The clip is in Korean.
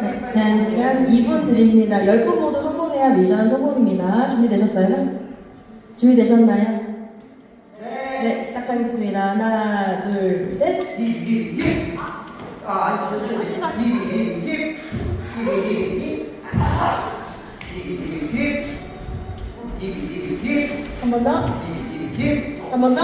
네, 제한 시간 2분 드립니다. 10분 모두 성공해야 미션 성공입니다. 준비되셨어요? 준비되셨나요? 네, 시작하겠습니다. 하나, 둘, 셋. 한 번 더. 한 번 더.